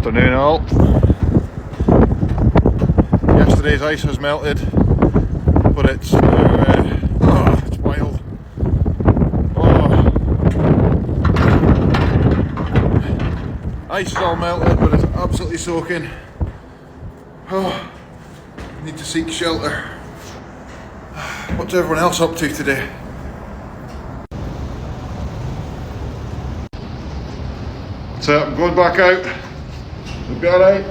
Afternoon all. Yesterday's ice has melted, but it's it's wild. Oh. Ice is all melted, but it's absolutely soaking. Oh, need to seek shelter. What's everyone else up to today? So I'm going back out. We'll be alright.